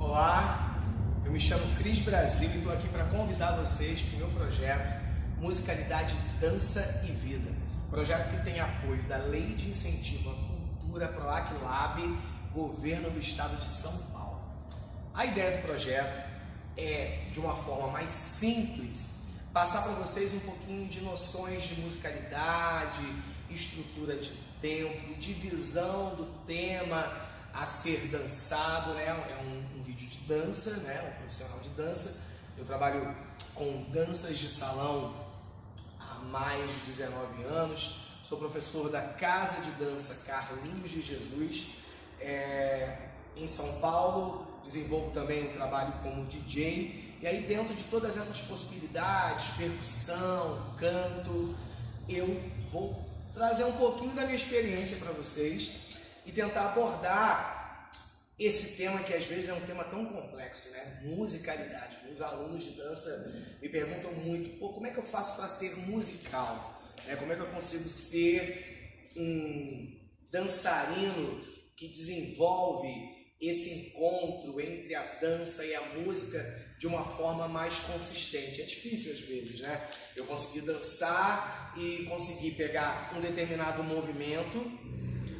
Olá, eu me chamo Cris Brasil e estou aqui para convidar vocês para o meu projeto Musicalidade, Dança e Vida. Projeto que tem apoio da Lei de Incentivo à Cultura PROAC Lab, Governo do Estado de São Paulo. A ideia do projeto é, de uma forma mais simples, passar para vocês um pouquinho de noções de musicalidade, estrutura de tempo, divisão do tema a ser dançado, né? É um vídeo de dança, né? Um profissional de dança. Eu trabalho com danças de salão há mais de 19 anos. Sou professor da Casa de Dança Carlinhos de Jesus em São Paulo. Desenvolvo também um trabalho como DJ. E aí, dentro de todas essas possibilidades, percussão, canto, eu vou trazer um pouquinho da minha experiência para vocês e tentar abordar esse tema que às vezes é um tema tão complexo, né? Musicalidade. Meus alunos de dança me perguntam muito, como é que eu faço para ser musical? Como é que eu consigo ser um dançarino que desenvolve esse encontro entre a dança e a música de uma forma mais consistente? É difícil às vezes, né? Eu conseguir dançar e conseguir pegar um determinado movimento,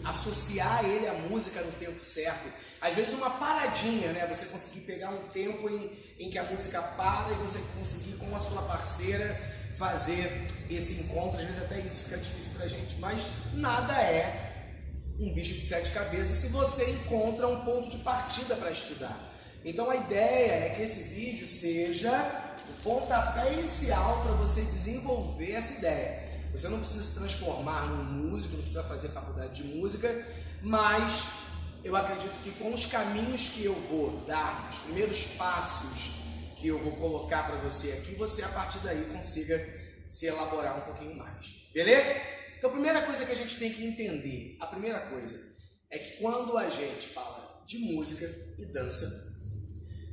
associar ele à música no tempo certo. Às vezes uma paradinha, né? Você conseguir pegar um tempo em que a música para e você conseguir com a sua parceira fazer esse encontro. Às vezes até isso fica difícil pra gente, mas nada é um bicho de 7 cabeças se você encontra um ponto de partida para estudar. Então a ideia é que esse vídeo seja o pontapé inicial para você desenvolver essa ideia. Você não precisa se transformar num músico, não precisa fazer faculdade de música, mas eu acredito que com os caminhos que eu vou dar, os primeiros passos que eu vou colocar para você aqui, você a partir daí consiga se elaborar um pouquinho mais. Beleza? Então a primeira coisa que a gente tem que entender, a primeira coisa, é que quando a gente fala de música e dança,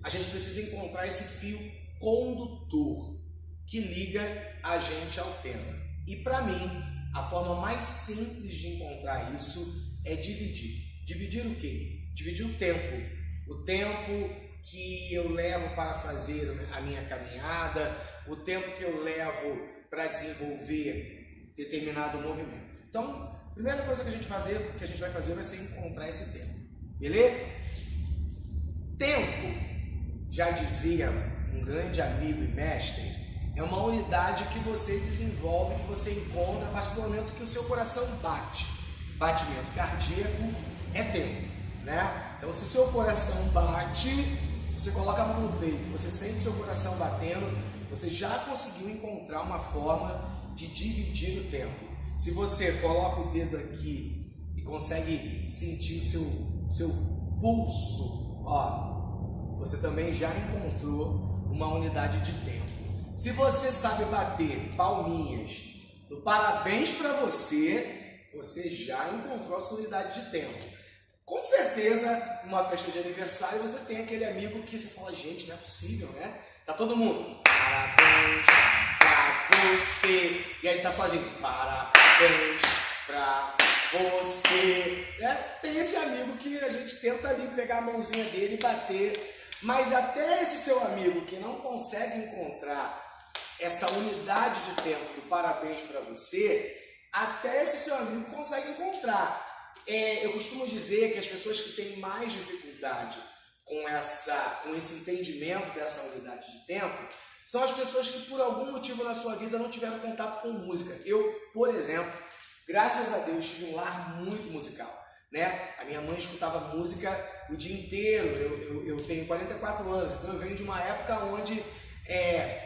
a gente precisa encontrar esse fio condutor que liga a gente ao tema. E para mim, a forma mais simples de encontrar isso é dividir. Dividir o quê? Dividir o tempo. O tempo que eu levo para fazer a minha caminhada, o tempo que eu levo para desenvolver determinado movimento. Então, a primeira coisa que a gente vai fazer vai ser encontrar esse tempo. Beleza? Tempo, já dizia um grande amigo e mestre, é uma unidade que você desenvolve, que você encontra a partir do momento que o seu coração bate. Batimento cardíaco é tempo, né? Então, se o seu coração bate, se você coloca a mão no peito, você sente seu coração batendo, você já conseguiu encontrar uma forma de dividir o tempo. Se você coloca o dedo aqui e consegue sentir o seu pulso, você também já encontrou uma unidade de tempo. Se você sabe bater palminhas no parabéns para você, você já encontrou a sua unidade de tempo. Com certeza, numa festa de aniversário, você tem aquele amigo que você fala, gente, não é possível, né? Tá todo mundo, parabéns pra você. E aí ele tá sozinho, parabéns pra você. Tem esse amigo que a gente tenta ali pegar a mãozinha dele e bater. Mas até esse seu amigo que não consegue encontrar essa unidade de tempo do parabéns para você, até esse seu amigo consegue encontrar. Eu costumo dizer que as pessoas que têm mais dificuldade com esse entendimento dessa unidade de tempo são as pessoas que por algum motivo na sua vida não tiveram contato com música. Eu, por exemplo, graças a Deus, tive um lar muito musical. A minha mãe escutava música o dia inteiro. Eu tenho 44 anos, então eu venho de uma época onde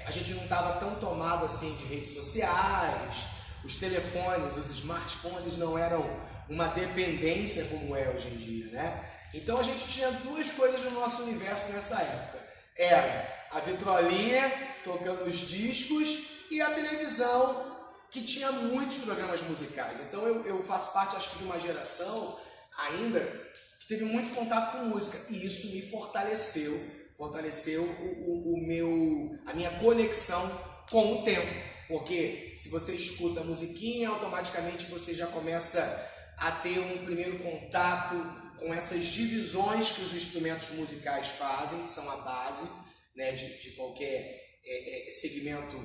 a gente não estava tão tomado assim de redes sociais, os telefones, os smartphones não eram uma dependência como é hoje em dia, né? Então a gente tinha duas coisas no nosso universo nessa época. Era a vitrolinha tocando os discos e a televisão que tinha muitos programas musicais. Então eu faço parte, acho que, de uma geração ainda que teve muito contato com música e isso me fortaleceu a minha conexão com o tempo, porque se você escuta a musiquinha, automaticamente você já começa a ter um primeiro contato com essas divisões que os instrumentos musicais fazem, que são a base, né, de qualquer segmento,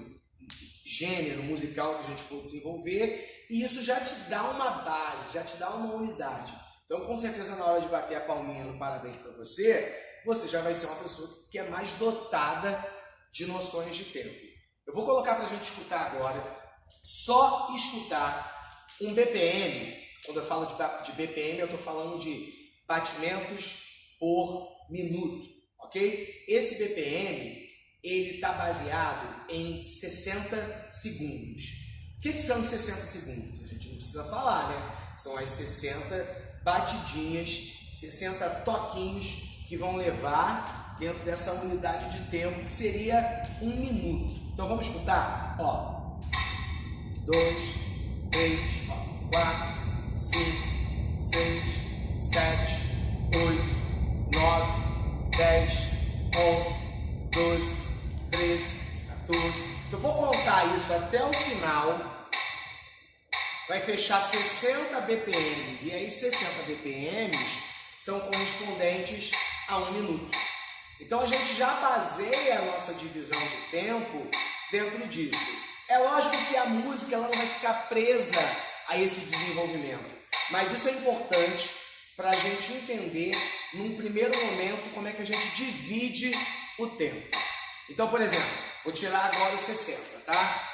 gênero musical que a gente for desenvolver, e isso já te dá uma base, já te dá uma unidade. Então, com certeza, na hora de bater a palminha no parabéns para você, você já vai ser uma pessoa que é mais dotada de noções de tempo. Eu vou colocar para a gente escutar agora, só escutar um BPM. Quando eu falo de BPM, eu estou falando de batimentos por minuto, ok? Esse BPM, ele está baseado em 60 segundos. O que são os 60 segundos? A gente não precisa falar, né? São as 60 batidinhas, 60 toquinhos que vão levar dentro dessa unidade de tempo, que seria 1 minuto. Então vamos escutar? Ó, 2, 3, 4, 5, 6, 7, 8, 9, 10, 11, 12, 13, 14. Se eu for contar isso até o final, vai fechar 60 BPMs. E aí 60 BPMs são correspondentes a 1 minuto. Então a gente já baseia a nossa divisão de tempo dentro disso. É lógico que a música ela não vai ficar presa a esse desenvolvimento, mas isso é importante para a gente entender num primeiro momento como é que a gente divide o tempo. Então, por exemplo, vou tirar agora os 60, tá?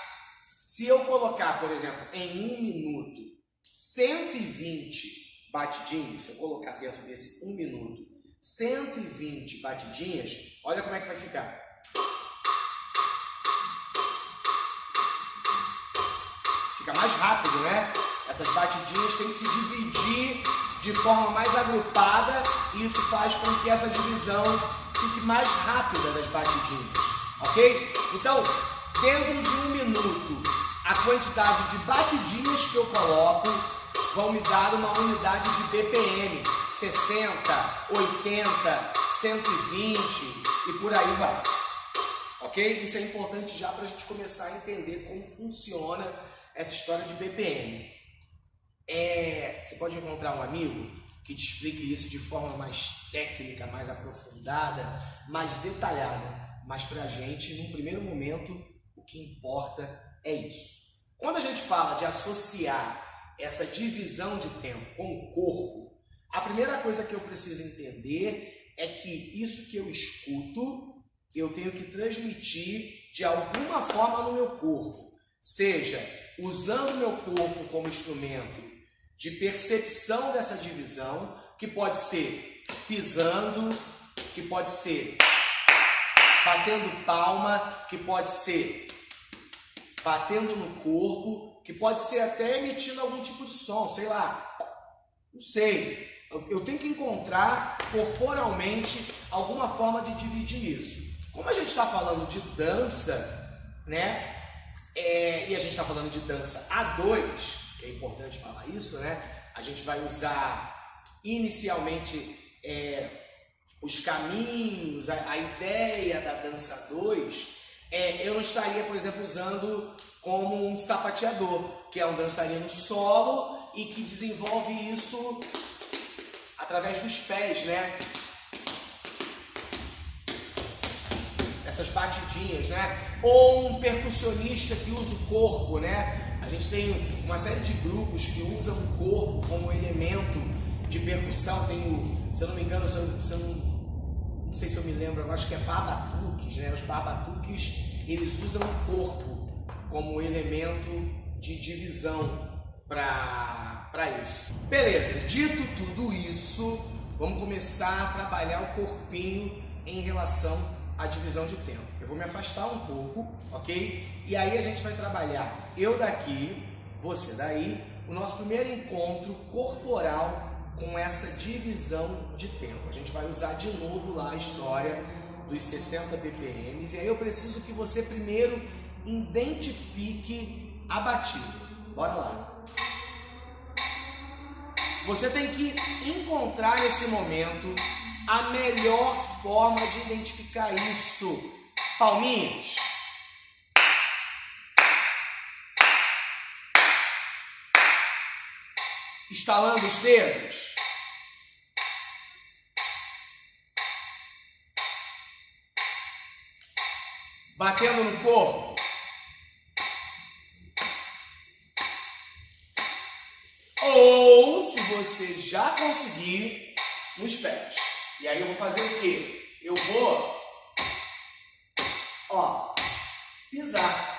Se eu colocar, por exemplo, em 1 minuto 120 batidinhas, se eu colocar dentro desse 1 minuto 120 batidinhas, olha como é que vai ficar. Fica mais rápido, né? Essas batidinhas têm que se dividir de forma mais agrupada e isso faz com que essa divisão fique mais rápida das batidinhas, ok? Então, dentro de 1 minuto, a quantidade de batidinhas que eu coloco vão me dar uma unidade de BPM, 60, 80, 120 e por aí vai, ok? Isso é importante já para a gente começar a entender como funciona essa história de BPM. Você pode encontrar um amigo que te explique isso de forma mais técnica, mais aprofundada, mais detalhada, mas para a gente, num primeiro momento, o que importa é isso. Quando a gente fala de associar essa divisão de tempo com o corpo, a primeira coisa que eu preciso entender é que isso que eu escuto, eu tenho que transmitir de alguma forma no meu corpo, seja usando o meu corpo como instrumento de percepção dessa divisão, que pode ser pisando, que pode ser batendo palma, que pode ser batendo no corpo, que pode ser até emitindo algum tipo de som, sei lá, não sei. Eu tenho que encontrar corporalmente alguma forma de dividir isso. Como a gente está falando de dança, né? E a gente está falando de dança A2, que é importante falar isso, né? A gente vai usar inicialmente os caminhos, a ideia da dança 2. Eu não estaria, por exemplo, usando como um sapateador, que é um dançarino solo e que desenvolve isso através dos pés, né? Essas batidinhas, né? Ou um percussionista que usa o corpo, né? A gente tem uma série de grupos que usam o corpo como elemento de percussão. Tem o, se eu não me engano, não sei se eu me lembro, eu acho que é barbatuques, né? Os barbatuques, eles usam o corpo como elemento de divisão para isso. Beleza, dito tudo isso, vamos começar a trabalhar o corpinho em relação à divisão de tempo. Eu vou me afastar um pouco, ok? E aí a gente vai trabalhar eu daqui, você daí, o nosso primeiro encontro corporal com essa divisão de tempo. A gente vai usar de novo lá a história dos 60 BPMs, e aí eu preciso que você primeiro identifique a batida. Bora lá. Você tem que encontrar nesse momento a melhor forma de identificar isso. Palminhas. Estalando os dedos. batendo no corpo. Ou, se você já conseguir, nos pés. E aí eu vou fazer o quê? Eu vou, ó, pisar.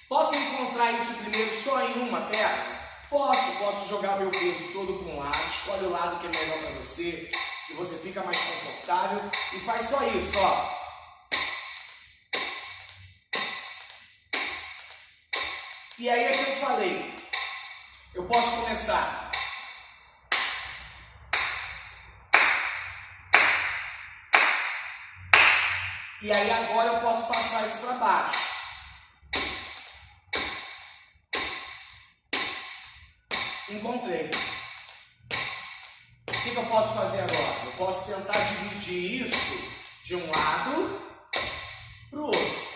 Posso encontrar isso primeiro só em uma perna? Posso jogar meu peso todo para um lado, escolhe o lado que é melhor para você, que você fica mais confortável e faz só isso, ó. E aí é que eu falei, eu posso começar e aí agora eu posso passar isso para baixo. Encontrei. O que eu posso fazer agora? Eu posso tentar dividir isso de um lado para o outro.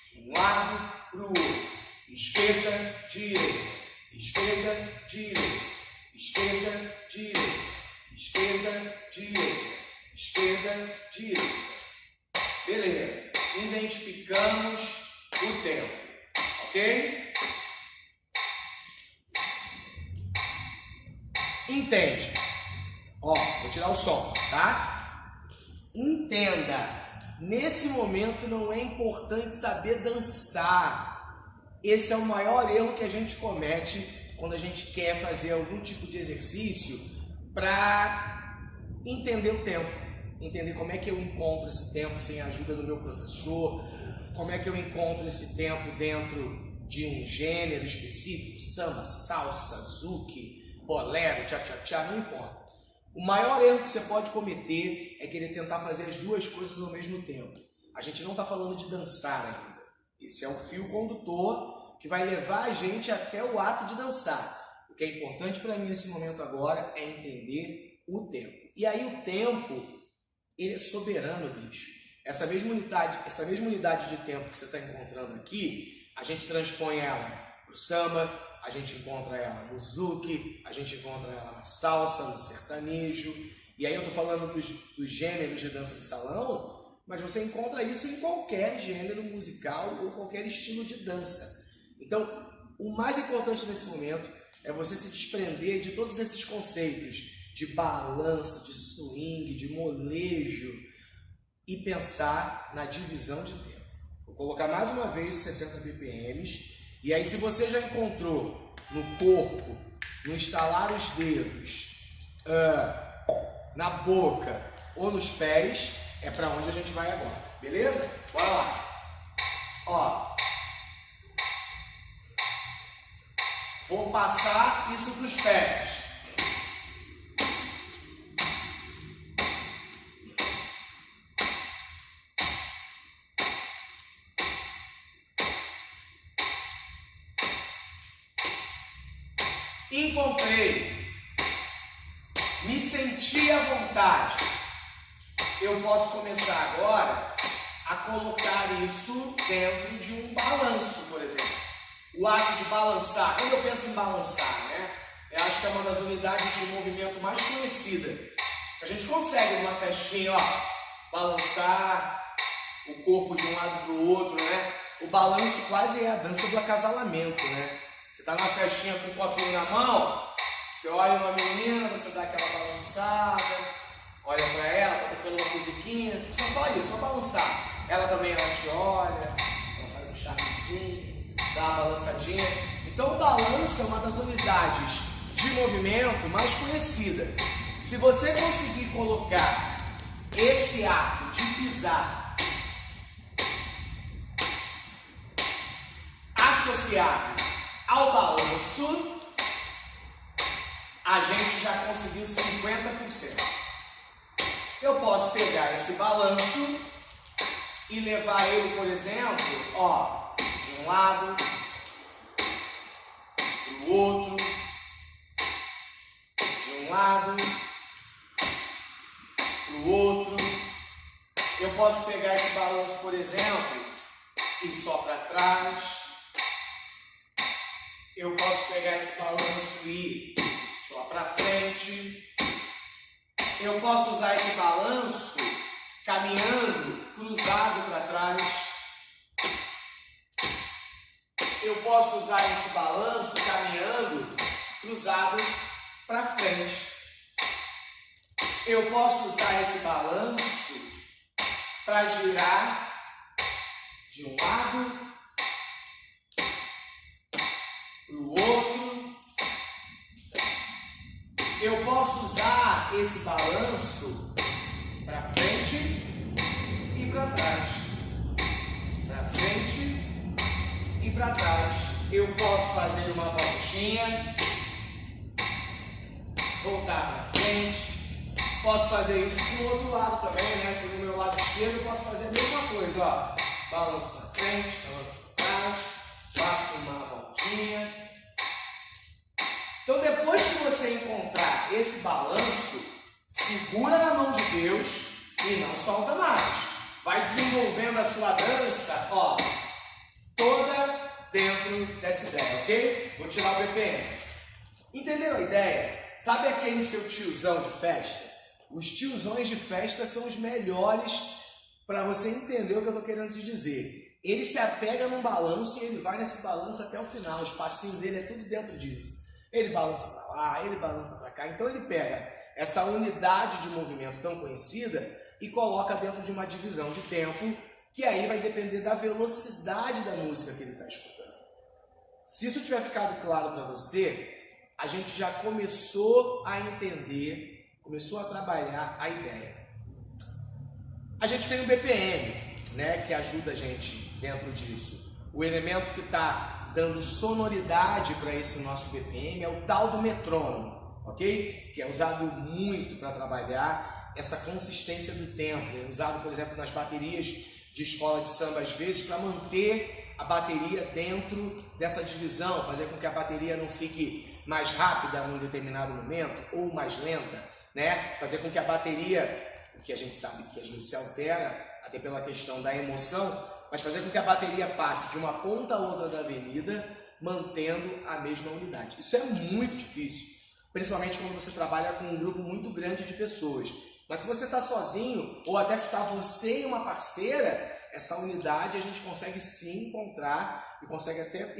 De um lado para o outro. Esquerda, direita. Esquerda, direita. Esquerda, direita. Esquerda, direita. Esquerda, direita. Beleza, identificamos o tempo, ok? Entende? Ó, vou tirar o som, tá? Entenda, nesse momento não é importante saber dançar. Esse é o maior erro que a gente comete quando a gente quer fazer algum tipo de exercício para entender o tempo. Entender como é que eu encontro esse tempo sem a ajuda do meu professor, como é que eu encontro esse tempo dentro de um gênero específico, samba, salsa, zouk, bolero, tchá-tchá-tchá, não importa. O maior erro que você pode cometer é querer tentar fazer as duas coisas ao mesmo tempo. A gente não está falando de dançar ainda. Esse é o fio condutor que vai levar a gente até o ato de dançar. O que é importante para mim nesse momento agora é entender o tempo. E aí o tempo, ele é soberano, bicho. Essa mesma unidade de tempo que você está encontrando aqui, a gente transpõe ela para o samba, a gente encontra ela no zouk, a gente encontra ela na salsa, no sertanejo. E aí eu estou falando dos gêneros de dança de salão, mas você encontra isso em qualquer gênero musical ou qualquer estilo de dança. Então, o mais importante nesse momento é você se desprender de todos esses conceitos de balanço, de swing, de molejo e pensar na divisão de tempo. Vou colocar mais uma vez 60 BPMs e aí se você já encontrou no corpo, no estalar os dedos, na boca ou nos pés, é para onde a gente vai agora, beleza? Bora lá! Ó, vou passar isso para os pés. Encontrei, me senti à vontade. Eu posso começar agora a colocar isso dentro de um balanço, por exemplo. O ato de balançar, quando eu penso em balançar, né? Eu acho que é uma das unidades de movimento mais conhecida. A gente consegue numa festinha, ó, balançar o corpo de um lado para o outro, né? O balanço quase é a dança do acasalamento, né? Você está numa festinha com um copinho na mão, você olha uma menina, você dá aquela balançada, olha para ela, tá tocando uma musiquinha, você precisa só isso, só balançar. Ela também, ela te olha, ela faz um charmezinho, dá uma balançadinha. Então o balanço é uma das unidades de movimento mais conhecida. Se você conseguir colocar esse ato de pisar associado ao balanço, a gente já conseguiu 50%. Eu posso pegar esse balanço e levar ele, por exemplo, ó, de um lado para o outro, de um lado para o outro. Eu posso pegar esse balanço, por exemplo, e só para trás. Eu posso pegar esse balanço e ir só para frente. Eu posso usar esse balanço caminhando cruzado para trás. Eu posso usar esse balanço caminhando cruzado para frente. Eu posso usar esse balanço para girar de um lado para o outro. Eu posso usar esse balanço para frente e para trás. Para frente e para trás. Eu posso fazer uma voltinha, voltar para frente. Posso fazer isso para o outro lado também, né? Tem o meu lado esquerdo, eu posso fazer a mesma coisa, ó. Balanço para frente, balanço para trás, faço uma voltinha. Então, depois que você encontrar esse balanço, segura na mão de Deus e não solta mais. Vai desenvolvendo a sua dança, ó, toda dentro dessa ideia, ok? Vou tirar o BPM. Entendeu a ideia? Sabe aquele seu tiozão de festa? Os tiozões de festa são os melhores para você entender o que eu estou querendo te dizer. Ele se apega num balanço e ele vai nesse balanço até o final. O espacinho dele é tudo dentro disso. Ele balança para lá, ele balança para cá. Então ele pega essa unidade de movimento tão conhecida e coloca dentro de uma divisão de tempo, que aí vai depender da velocidade da música que ele está escutando. Se isso tiver ficado claro para você, a gente já começou a entender, começou a trabalhar a ideia. A gente tem o BPM, né, que ajuda a gente dentro disso. O elemento que está dando sonoridade para esse nosso BPM é o tal do metrônomo, ok? Que é usado muito para trabalhar essa consistência do tempo. É usado, por exemplo, nas baterias de escola de samba, às vezes, para manter a bateria dentro dessa divisão, fazer com que a bateria não fique mais rápida num determinado momento ou mais lenta, né? Fazer com que a bateria, que a gente sabe que às vezes se altera, até pela questão da emoção, mas fazer com que a bateria passe de uma ponta a outra da avenida, mantendo a mesma unidade. Isso é muito difícil, principalmente quando você trabalha com um grupo muito grande de pessoas. Mas se você está sozinho, ou até se está você e uma parceira, essa unidade a gente consegue sim encontrar e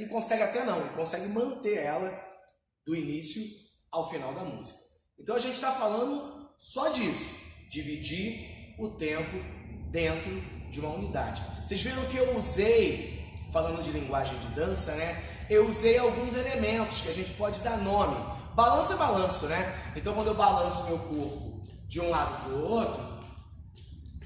consegue manter ela do início ao final da música. Então a gente está falando só disso, dividir o tempo dentro de uma unidade. Vocês viram que eu usei, falando de linguagem de dança, né? Eu usei alguns elementos que a gente pode dar nome. Balanço é balanço, né? Então quando eu balanço meu corpo de um lado para o outro,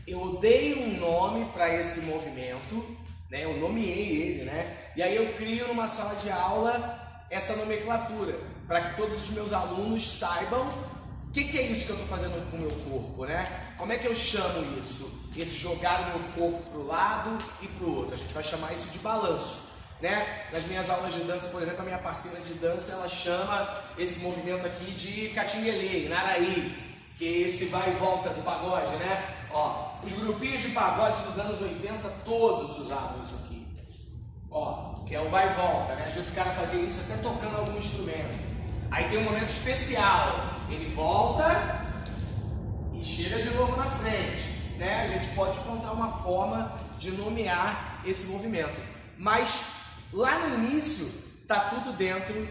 eu dei um nome para esse movimento, né? Eu nomeei ele, né? E aí eu crio numa sala de aula essa nomenclatura, para que todos os meus alunos saibam o que é isso que eu estou fazendo com o meu corpo, né? Como é que eu chamo isso? Esse jogar o meu corpo para o lado e para o outro. A gente vai chamar isso de balanço, né? Nas minhas aulas de dança, por exemplo, a minha parceira de dança, ela chama esse movimento aqui de catinguelê, naraí, que é esse vai e volta do pagode, né? Ó, os grupinhos de pagode dos anos 80 todos usavam isso aqui. Ó, que é o vai e volta, né? Às vezes o cara fazia isso até tocando algum instrumento. Aí tem um momento especial, ele volta e chega de novo na frente, né? A gente pode encontrar uma forma de nomear esse movimento. Mas lá no início está tudo dentro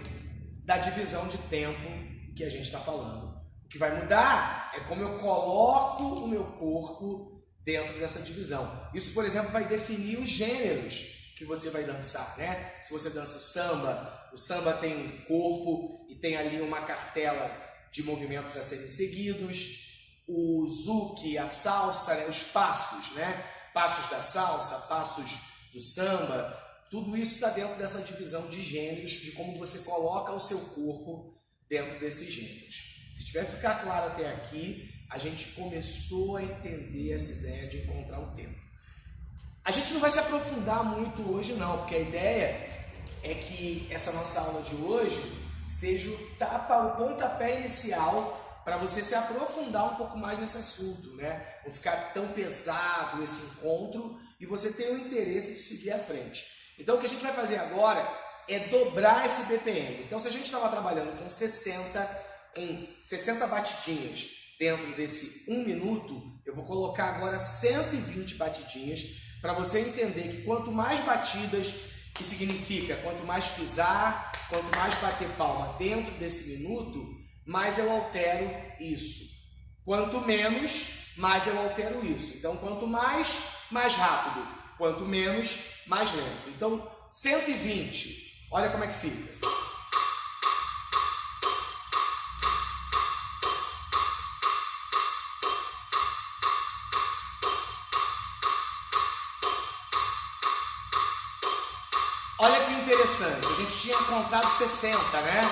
da divisão de tempo que a gente está falando. O que vai mudar é como eu coloco o meu corpo dentro dessa divisão. Isso, por exemplo, vai definir os gêneros que você vai dançar, né? Se você dança samba, o samba tem um corpo e tem ali uma cartela de movimentos a serem seguidos. O zouk, a salsa, né? Os passos, né? Passos da salsa, passos do samba, tudo isso está dentro dessa divisão de gêneros, de como você coloca o seu corpo dentro desses gêneros. Se tiver ficar claro até aqui, a gente começou a entender essa ideia de encontrar o tempo. A gente não vai se aprofundar muito hoje não, porque a ideia é que essa nossa aula de hoje seja o pontapé inicial para você se aprofundar um pouco mais nesse assunto, né? Não ficar tão pesado esse encontro e você ter o interesse de seguir à frente. Então o que a gente vai fazer agora é dobrar esse BPM. Então, se a gente estava trabalhando com 60 batidinhas dentro desse 1 minuto, eu vou colocar agora 120 batidinhas para você entender que quanto mais batidas, que significa quanto mais pisar, quanto mais bater palma dentro desse minuto, mais eu altero isso. Quanto menos, mais eu altero isso. Então, quanto mais rápido. Quanto menos, mais lento. Então, 120. Olha como é que fica. Olha que interessante, a gente tinha encontrado 60, né?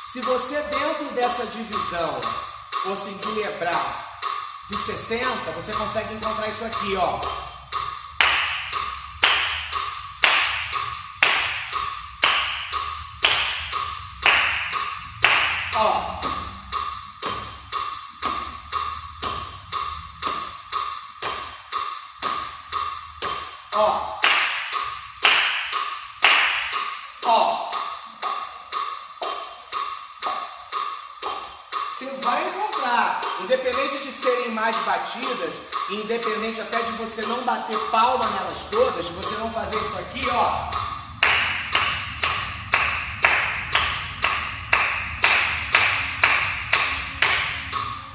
Se você dentro dessa divisão conseguir lembrar dos 60, você consegue encontrar isso aqui, ó. Ó. Ó. Ó. Você vai encontrar, independente de serem mais batidas, independente até de você não bater palma nelas todas, de você não fazer isso aqui, ó.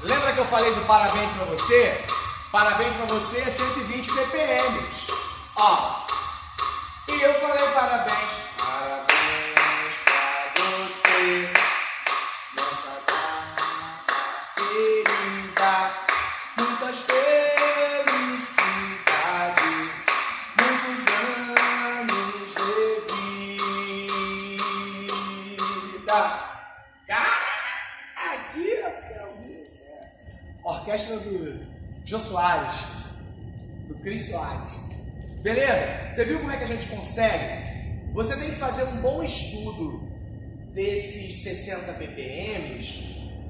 Lembra que eu falei do parabéns pra você? Parabéns pra você é 120 BPMs. Ó. E eu falei parabéns. Parabéns pra você nessa data querida. Muitas felicidades, muitos anos de vida. Cara, aqui orquestra do Jô Soares, do Cris Soares. Beleza? Você viu como é que a gente consegue? Você tem que fazer um bom estudo desses 60 BPMs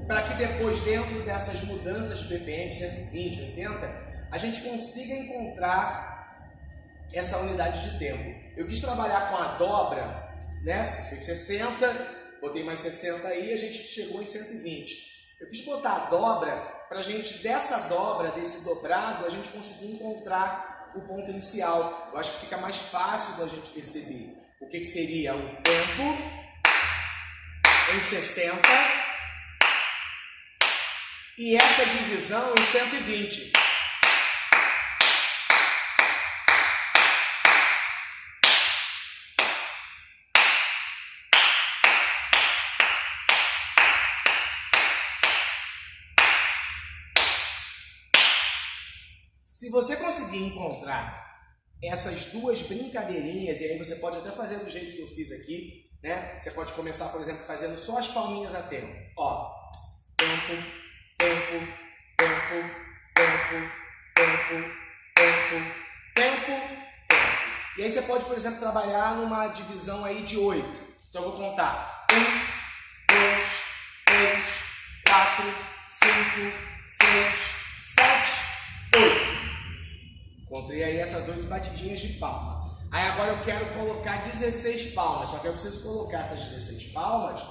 para que depois, dentro dessas mudanças de BPM, 120, 80, a gente consiga encontrar essa unidade de tempo. Eu quis trabalhar com a dobra, né? Foi 60, botei mais 60 aí, a gente chegou em 120. Eu quis botar a dobra para a gente, dessa dobra, desse dobrado, a gente conseguir encontrar o ponto inicial. Eu acho que fica mais fácil da gente perceber o que seria o tempo em 60 e essa divisão em 120. Se você conseguir encontrar essas duas brincadeirinhas, e aí você pode até fazer do jeito que eu fiz aqui, né? Você pode começar, por exemplo, fazendo só as palminhas a tempo. Ó, tempo, tempo, tempo, tempo, tempo, tempo, tempo, tempo. E aí você pode, por exemplo, trabalhar numa divisão aí de 8. Então eu vou contar. 1, 2, 3, 4, 5, 6, 7, 8. Encontrei aí essas 8 batidinhas de palma. Aí agora eu quero colocar 16 palmas, só que eu preciso colocar essas 16 palmas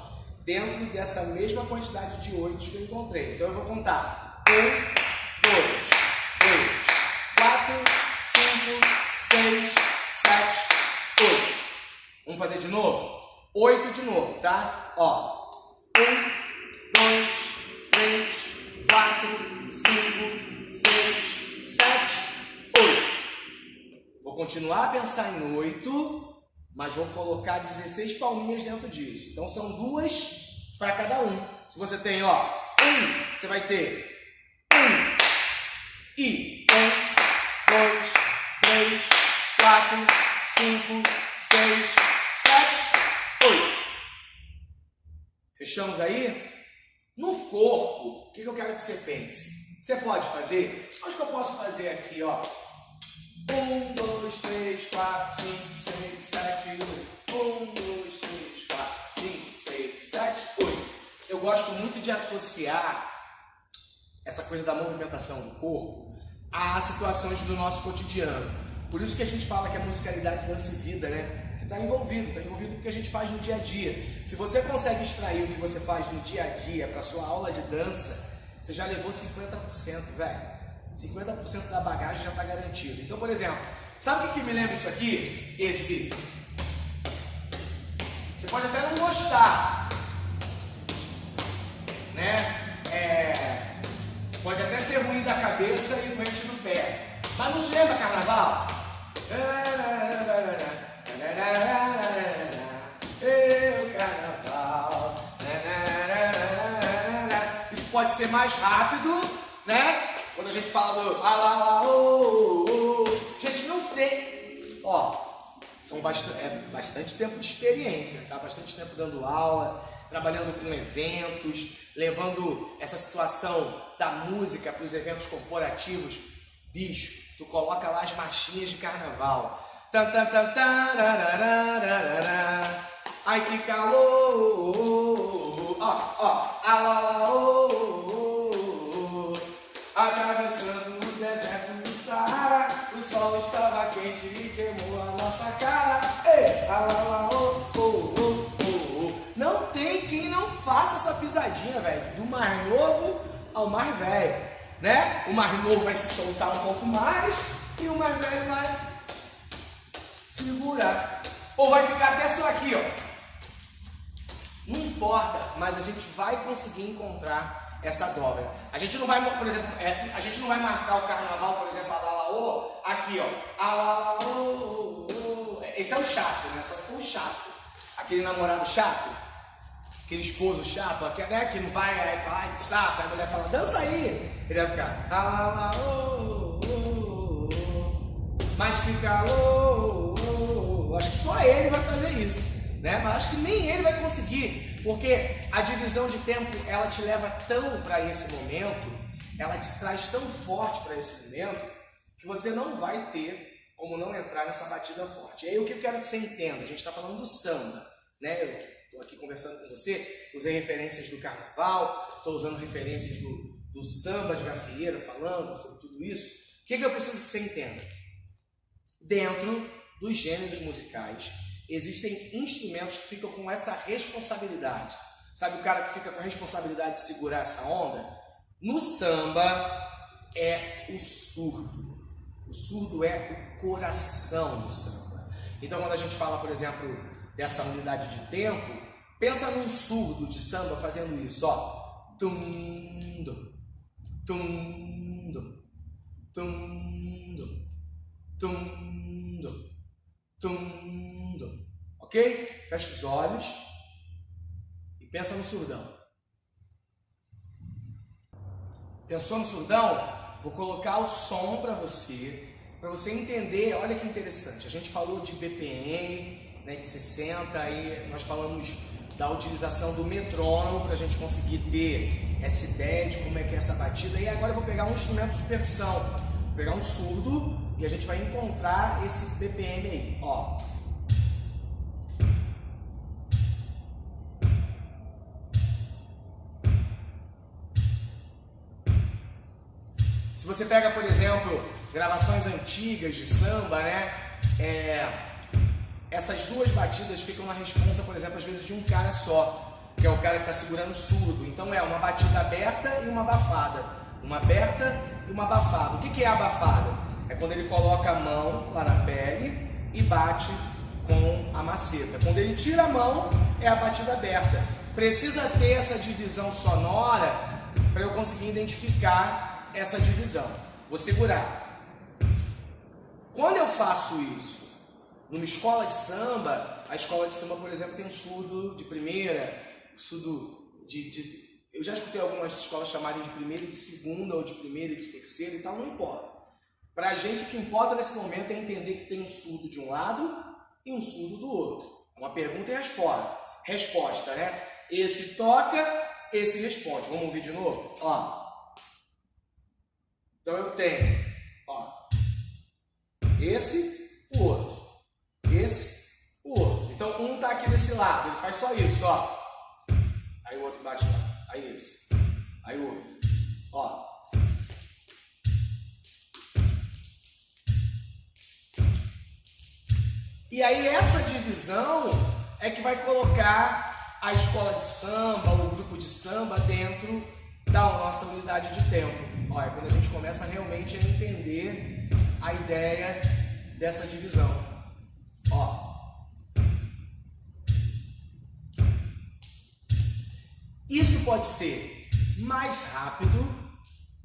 dentro dessa mesma quantidade de 8 que eu encontrei. Então eu vou contar 1, 2, 3, 4, 5, 6, 7, 8. Vamos fazer de novo? 8 de novo, tá? Ó, 1, 2, 3, 4, 5, 6, 7, 8. Vou continuar a pensar em 8, mas vou colocar 16 palminhas dentro disso. Então são 2 para cada um. Se você tem, ó, 1, você vai ter 1 e 1, 2, 3, 4, 5, 6, 7, 8. Fechamos aí? No corpo, o que eu quero que você pense? Você pode fazer? Acho que eu posso fazer aqui, ó. 1, 2, 3, 4, 5, 6, 7, 8. 1, 2, 3, 4, 5, 6, 7, 8. Eu gosto muito de associar essa coisa da movimentação do corpo a situações do nosso cotidiano. Por isso que a gente fala que a musicalidade dança e vida, né? Que Está envolvido com o que a gente faz no dia a dia. Se você consegue extrair o que você faz no dia a dia para sua aula de dança, você já levou 50%, velho. 50% da bagagem já está garantido. Então, por exemplo, sabe o que me lembra isso aqui? Esse. Você pode até não gostar, né? Pode até ser ruim da cabeça e doente do pé. Mas não se lembra carnaval? Carnaval. Isso pode ser mais rápido, né? Quando a gente fala do gente, não tem. São bastante tempo de experiência, tá? Bastante tempo dando aula, trabalhando com eventos, levando essa situação da música para os eventos corporativos. Bicho, tu coloca lá as marchinhas de carnaval. Ai que calor, atravessando o deserto do Saara, o sol estava quente e queimou a nossa cara. Não tem quem não faça essa pisadinha, velho, do mais novo ao mais velho, né? O mais novo vai se soltar um pouco mais e o mais velho vai segurar. Ou vai ficar até só aqui, ó. Não importa, mas a gente vai conseguir encontrar essa dobra. A gente não vai, por exemplo, a gente não vai marcar o carnaval, por exemplo, alalaô, aqui, ó. Alalaô. Esse é o chato, né? Só se for o chato. Aquele namorado chato, aquele esposo chato, né? Que não vai aí falar, ai, que saco, a mulher fala, dança aí. Ele vai ficar, alalaô, mas que calor. Acho que só ele vai fazer isso, né? Mas acho que nem ele vai conseguir, porque a divisão de tempo, ela te leva tão para esse momento, ela te traz tão forte para esse momento, que você não vai ter como não entrar nessa batida forte. E aí o que eu quero que você entenda? A gente está falando do samba, né? Eu estou aqui conversando com você, usei referências do carnaval, estou usando referências do samba de gafieira, falando sobre tudo isso. O que eu preciso que você entenda? Dentro dos gêneros musicais, existem instrumentos que ficam com essa responsabilidade. Sabe o cara que fica com a responsabilidade de segurar essa onda? No samba é o surdo. O surdo é o coração do samba. Então quando a gente fala, por exemplo, dessa unidade de tempo, pensa num surdo de samba fazendo isso, ó. Tundo, tundo, tundo, tundo, tundo. Ok? Fecha os olhos e pensa no surdão. Pensou no surdão? Vou colocar o som para você entender. Olha que interessante. A gente falou de BPM, né, de 60, aí nós falamos da utilização do metrônomo para a gente conseguir ter essa ideia de como é que é essa batida. E agora eu vou pegar um instrumento de percussão, vou pegar um surdo e a gente vai encontrar esse BPM aí, ó. Se você pega, por exemplo, gravações antigas de samba, né? Essas duas batidas ficam na responsa, por exemplo, às vezes de um cara só, que é o cara que está segurando o surdo. Então é uma batida aberta e uma abafada. Uma aberta e uma abafada. O que é abafada? É quando ele coloca a mão lá na pele e bate com a maceta. Quando ele tira a mão, é a batida aberta. Precisa ter essa divisão sonora para eu conseguir identificar essa divisão. Vou segurar. Quando eu faço isso numa escola de samba, a escola de samba, por exemplo, tem um surdo de primeira, surdo eu já escutei algumas escolas chamarem de primeira e de segunda, ou de primeira e de terceira e tal, não importa. Pra gente, o que importa nesse momento é entender que tem um surdo de um lado e um surdo do outro. É uma pergunta e resposta. Resposta, né? Esse toca, esse responde. Vamos ouvir de novo? Ó. Então eu tenho, ó, esse, o outro, esse, o outro. Então um tá aqui desse lado, ele faz só isso, ó. Aí o outro bate lá, aí esse, aí o outro, ó. E aí essa divisão é que vai colocar a escola de samba, o grupo de samba dentro da nossa unidade de tempo. Olha, quando a gente começa realmente a entender a ideia dessa divisão. Ó. Isso pode ser mais rápido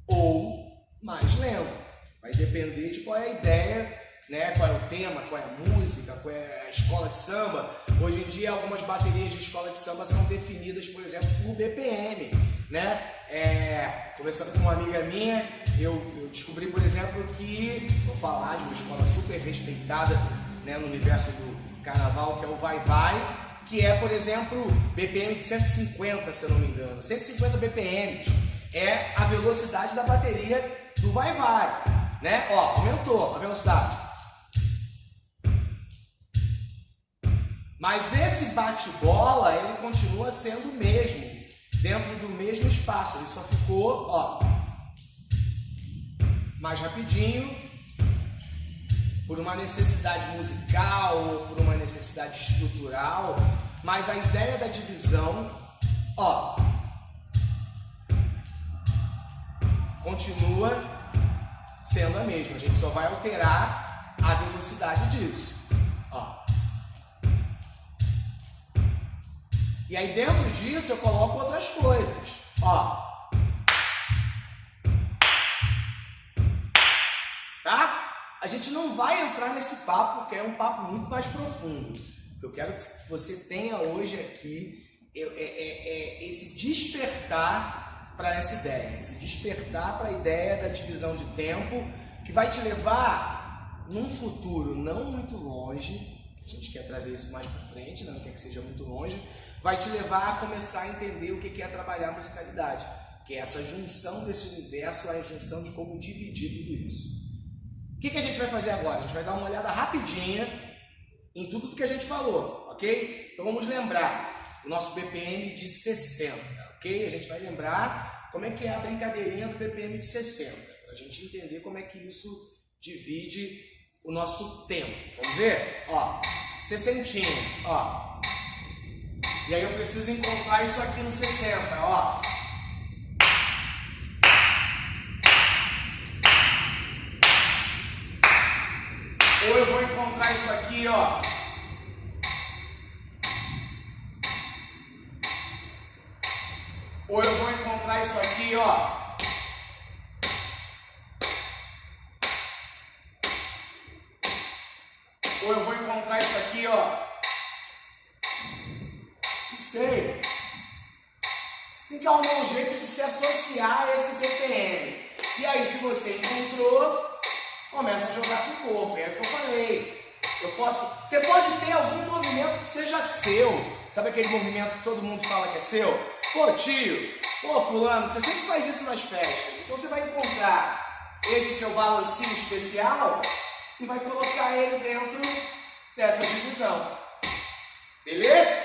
ou mais lento. Vai depender de qual é a ideia, né? Qual é o tema, qual é a música, qual é a escola de samba. Hoje em dia, algumas baterias de escola de samba são definidas, por exemplo, por BPM, né? Conversando com uma amiga minha, eu descobri, por exemplo, que, vou falar de uma escola super respeitada, né, no universo do carnaval, que é o Vai-Vai, que é, por exemplo, BPM de 150, se eu não me engano. 150 BPM é a velocidade da bateria do Vai-Vai, né? Ó, aumentou a velocidade. Mas esse bate-bola, ele continua sendo o mesmo, dentro do mesmo espaço. Ele só ficou, ó, mais rapidinho, por uma necessidade musical ou por uma necessidade estrutural, mas a ideia da divisão, ó, continua sendo a mesma. A gente só vai alterar a velocidade disso, ó. E aí dentro disso eu coloco outras coisas, ó. Tá? A gente não vai entrar nesse papo porque é um papo muito mais profundo. O que eu quero que você tenha hoje aqui é esse despertar para essa ideia, esse despertar para a ideia da divisão de tempo, que vai te levar num futuro não muito longe, a gente quer trazer isso mais para frente, não quer que seja muito longe, vai te levar a começar a entender o que é trabalhar a musicalidade, que é essa junção desse universo, a junção de como dividir tudo isso. O que a gente vai fazer agora? A gente vai dar uma olhada rapidinha em tudo que a gente falou, ok? Então vamos lembrar o nosso BPM de 60, ok? A gente vai lembrar como é que é a brincadeirinha do BPM de 60, para a gente entender como é que isso divide o nosso tempo. Vamos ver? Ó, 60, ó. E aí eu preciso encontrar isso aqui no 60, ó. Ou eu vou encontrar isso aqui, ó. Ou eu vou encontrar isso aqui, ó. Ou eu vou encontrar isso aqui, ó. Não sei. Você tem que arrumar um jeito de se associar a esse BPM. E aí, se você encontrou, começa a jogar com o corpo, é o que eu falei. Você pode ter algum movimento que seja seu. Sabe aquele movimento que todo mundo fala que é seu? Pô, tio, pô, fulano, você sempre faz isso nas festas. Então você vai encontrar esse seu balancinho especial e vai colocar ele dentro dessa divisão. Beleza?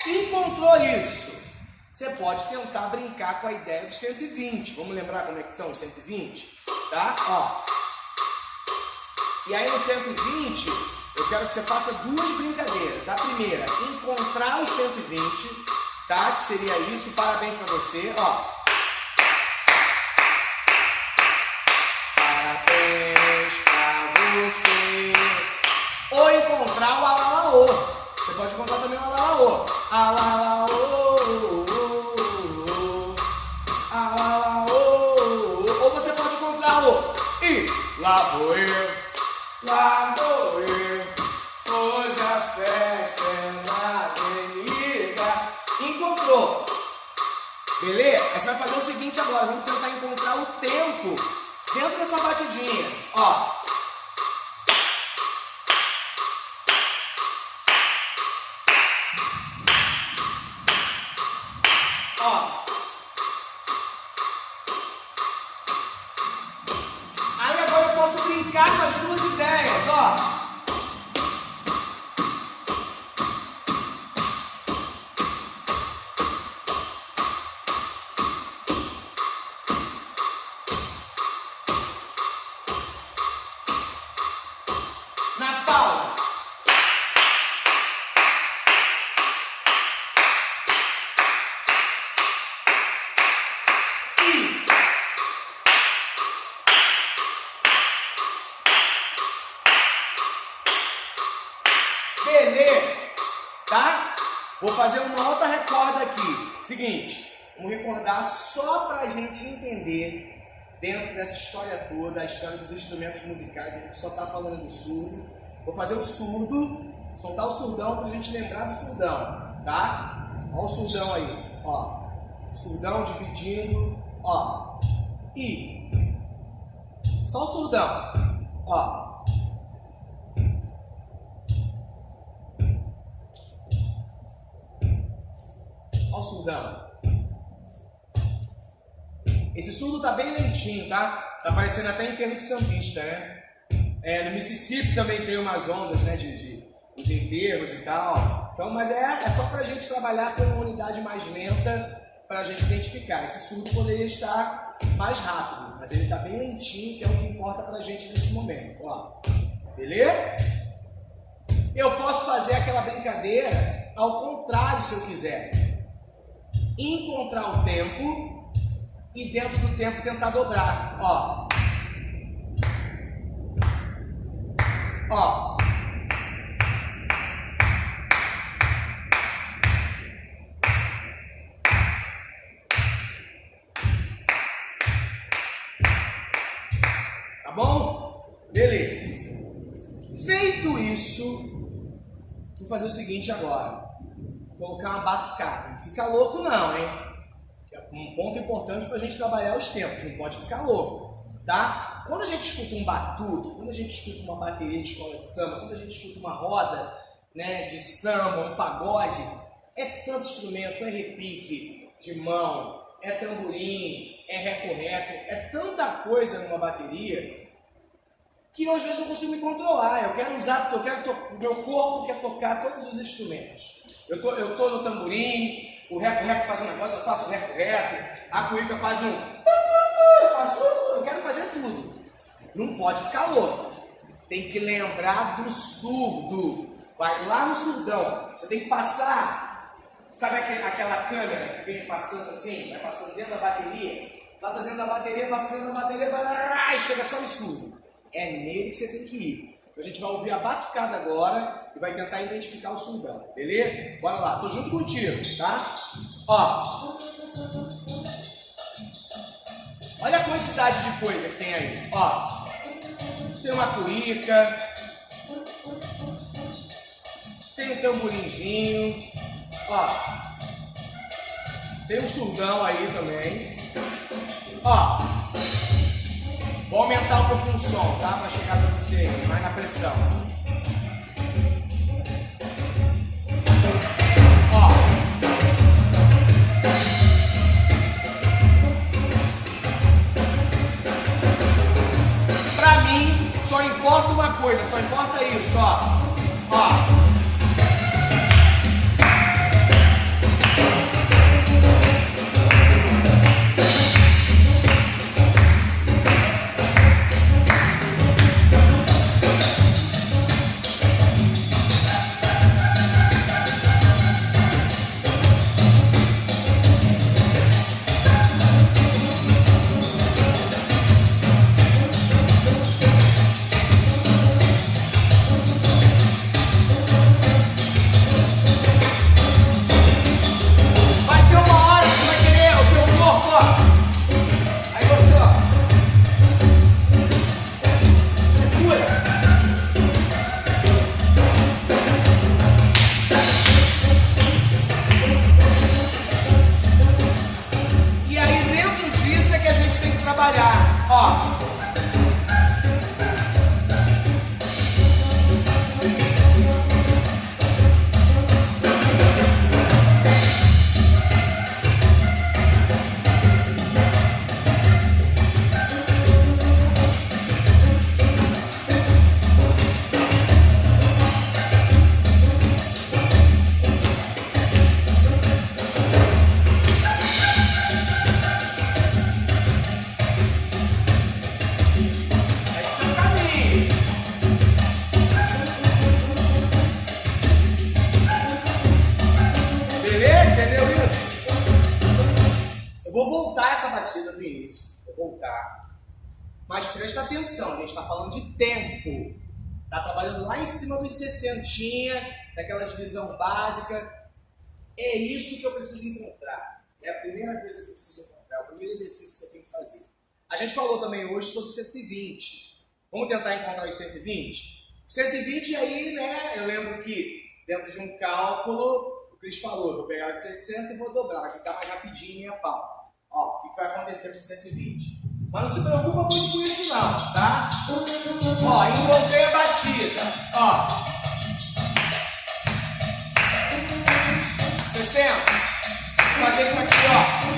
Encontrou isso? Você pode tentar brincar com a ideia dos 120. Vamos lembrar como é que são os 120? Tá? Ó. E aí no 120, eu quero que você faça duas brincadeiras. A primeira, encontrar os 120, tá? Que seria isso, parabéns pra você, ó. Parabéns pra você. Ou encontrar o alalaô. Você pode encontrar também o alalaô. Alalaô, alalaô. Ou você pode encontrar o e lá vou eu. Lá vou eu, hoje a festa é na avenida. Encontrou? Beleza? Aí você vai fazer o seguinte agora, vamos tentar encontrar o tempo dentro dessa batidinha. Ó. Ó. Aí agora eu posso brincar com as duas ideias, ó. uma outra recorda aqui. Seguinte, vamos recordar só para a gente entender, dentro dessa história toda, a história dos instrumentos musicais. A gente só está falando do surdo. Vou fazer o surdo, soltar o surdão para a gente lembrar do surdão, tá? Olha o surdão aí, ó. Surdão dividindo, ó. E só o surdão, ó. Olha o surdão. Esse surdo tá bem lentinho, tá? Tá parecendo até enterro de sambista, né? No Mississippi também tem umas ondas, né? De enterros e tal. Então, mas é só pra gente trabalhar com uma unidade mais lenta pra gente identificar. Esse surdo poderia estar mais rápido, mas ele tá bem lentinho, que é o que importa pra gente nesse momento, ó. Beleza? Eu posso fazer aquela brincadeira ao contrário se eu quiser. Encontrar o tempo e dentro do tempo tentar dobrar, ó. Ó. Tá bom? Beleza. Feito isso, vou fazer o seguinte agora. Vou colocar uma batucada. Não fica louco não, hein? Um ponto importante para a gente trabalhar os tempos, não pode ficar louco, tá? Quando a gente escuta um batuque, quando a gente escuta uma bateria de escola de samba, quando a gente escuta uma roda, né, de samba, um pagode, é tanto instrumento, é repique de mão, é tamborim, é reco-reco, é tanta coisa numa bateria que eu às vezes não consigo me controlar. Eu quero usar, o meu corpo quer tocar todos os instrumentos. Eu tô no tamborim, o reco-reco faz um negócio, eu faço o reco-reco, a cuíca faz um... eu quero fazer tudo. Não pode ficar louco. Tem que lembrar do surdo. Vai lá no surdão. Você tem que passar, sabe aquela câmera que vem passando assim, vai passando dentro da bateria, passa dentro da bateria, vai lá e chega só no surdo. É nele que você tem que ir. A gente vai ouvir a batucada agora e vai tentar identificar o surdão, beleza? Bora lá, tô junto contigo, tá? Ó. Olha a quantidade de coisa que tem aí, ó. Tem uma cuíca, tem um tamborinzinho, ó. Tem um surdão aí também, ó. Vou aumentar um pouquinho o som, tá? Pra chegar pra você aí, mais na pressão. Ó. Pra mim, só importa uma coisa, só importa isso, ó. Ó. Mas presta atenção, a gente está falando de tempo. Está trabalhando lá em cima dos 60, daquela divisão básica. É isso que eu preciso encontrar. É a primeira coisa que eu preciso encontrar, é o primeiro exercício que eu tenho que fazer. A gente falou também hoje sobre 120. Vamos tentar encontrar os 120? 120 aí, né, eu lembro que dentro de um cálculo, o Cris falou, vou pegar os 60 e vou dobrar, que tá mais rapidinho minha pau. Ó, o que vai acontecer com 120? Mas não se preocupa muito com isso não, tá? Ó, encontrei a batida, ó. 60. Vou fazer isso aqui, ó.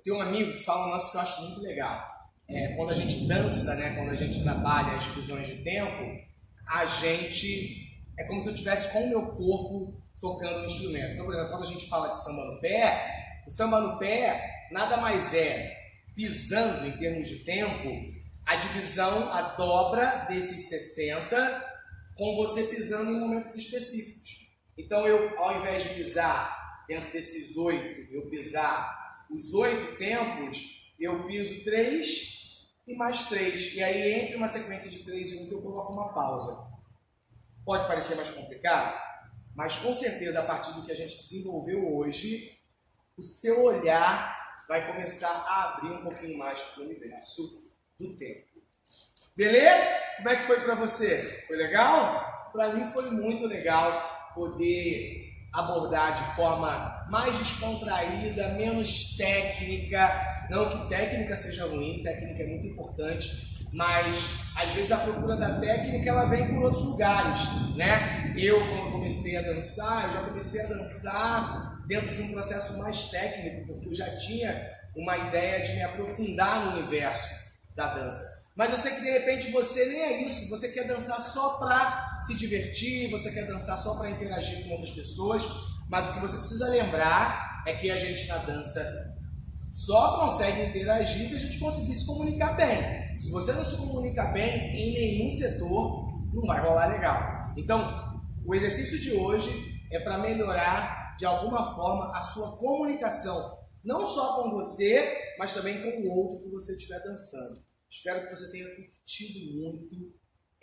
Tem um amigo que fala um negócio que eu acho muito legal. Quando a gente dança, né, quando a gente trabalha as divisões de tempo, a gente é como se eu estivesse com o meu corpo tocando o instrumento. Então, por exemplo, quando a gente fala de samba no pé, o samba no pé nada mais é, pisando em termos de tempo, a divisão, a dobra desses 60, com você pisando em momentos específicos. Então, eu, ao invés de pisar dentro desses 8, eu pisar os 8 tempos, eu piso 3 e mais 3. E aí, entre uma sequência de 3 e 1, eu coloco uma pausa. Pode parecer mais complicado, mas com certeza, a partir do que a gente desenvolveu hoje, o seu olhar vai começar a abrir um pouquinho mais para o universo do tempo. Beleza? Como é que foi para você? Foi legal? Para mim foi muito legal poder abordar de forma mais descontraída, menos técnica. Não que técnica seja ruim, técnica é muito importante, mas às vezes a procura da técnica ela vem por outros lugares, né? Eu, quando comecei a dançar, eu já comecei a dançar dentro de um processo mais técnico, porque eu já tinha uma ideia de me aprofundar no universo da dança. Mas eu sei que de repente você nem é isso, você quer dançar só para se divertir, você quer dançar só para interagir com outras pessoas, mas o que você precisa lembrar é que a gente na dança só consegue interagir se a gente conseguir se comunicar bem. Se você não se comunica bem em nenhum setor, não vai rolar legal. Então, o exercício de hoje é para melhorar de alguma forma a sua comunicação, não só com você, mas também com o outro que você estiver dançando. Espero que você tenha curtido muito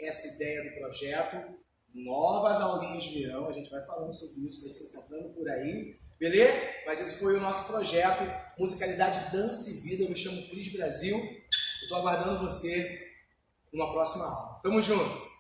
essa ideia do projeto. Novas aulinhas virão, a gente vai falando sobre isso, vai se encontrando por aí, beleza? Mas esse foi o nosso projeto, Musicalidade, Dança e Vida. Eu me chamo Cris Brasil, estou aguardando você numa próxima aula. Tamo junto!